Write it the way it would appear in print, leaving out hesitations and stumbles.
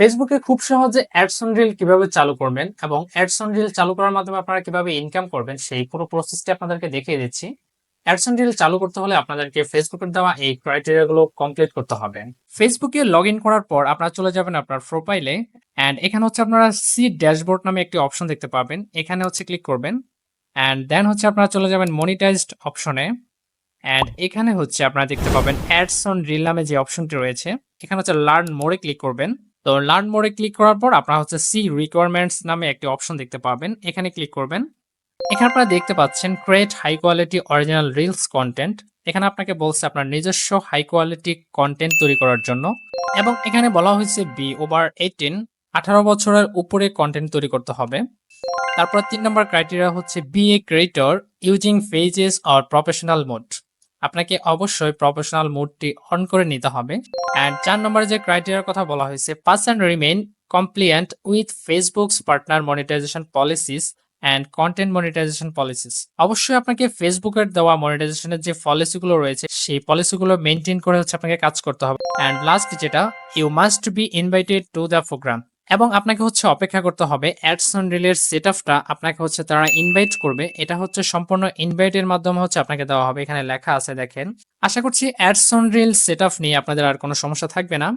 ফেসবুকে খুব সহজে অ্যাডস অন রিল কিভাবে চালু করবেন এবং অ্যাডস অন রিল চালু করার মাধ্যমে আপনারা কিভাবে ইনকাম করবেন সেই পুরো প্রসেসটি আপনাদেরকে দেখিয়ে দিচ্ছি। অ্যাডস অন রিল চালু করতে হলে আপনাদেরকে ফেসবুকের দেওয়া এই ক্রাইটেরিয়া গুলো কমপ্লিট করতে হবে। ফেসবুকে লগ ইন করার পর আপনারা চলে যাবেন আপনার প্রোফাইলে অ্যান্ড এখানে হচ্ছে আপনারা সি ড্যাশবোর্ড নামে একটি অপশন দেখতে পাবেন, এখানে হচ্ছে ক্লিক করবেন অ্যান্ড দেন হচ্ছে আপনারা চলে যাবেন মনিটাইজড অপশনে অ্যান্ড এখানে হচ্ছে আপনারা দেখতে পাবেন অ্যাডস অন রিল নামে যে অপশনটি রয়েছে এখানে হচ্ছে লার্ন মোরে ক্লিক করবেন। তো লার্ন মোরে ক্লিক করার পর আপনারা হচ্ছে সি রিকোয়ারমেন্টস নামে একটি অপশন দেখতে পাবেন, এখানে ক্লিক করবেন। এখানে আপনারা দেখতে পাচ্ছেন create high quality original reels content. এখানে আপনাকে বলছে আপনার নিজস্ব হাই কোয়ালিটি কন্টেন্ট তৈরি করার জন্য এবং এখানে বলা হয়েছে বি ওভার 18, 18 বছরের উপরে কন্টেন্ট তৈরি করতে হবে। তারপর 3 নম্বর ক্রাইটেরিয়া হচ্ছে be a creator using pages or professional mode. আপনাকে অবশ্যই প্রফেশনাল মোডটি অন করে নিতে হবে। অ্যান্ড 4 নম্বরে যে ক্রাইটেরিয়ার কথা বলা হয়েছে person remain compliant with Facebook's partner monetization policies and content monetization policies. অবশ্যই আপনাকে ফেসবুকের দেওয়া মনিটাইজেশনের যে পলিসিগুলো রয়েছে সেই পলিসিগুলো মেনটেন করে হচ্ছে আপনাকে কাজ করতে হবে। অ্যান্ড লাস্ট যেটা, you must be invited to the programme, এবং আপনাকে হচ্ছে অপেক্ষা করতে হবে অ্যাডস অন রিলের সেটআপটা আপনাকে হচ্ছে তারা ইনভাইট করবে, এটা হচ্ছে সম্পূর্ণ ইনভাইটের মাধ্যমে হচ্ছে আপনাকে দেওয়া হবে, এখানে লেখা আছে দেখেন। আশা করছি অ্যাডস অন রিল সেটআপ নিয়ে আপনাদের আর কোনো সমস্যা থাকবে না।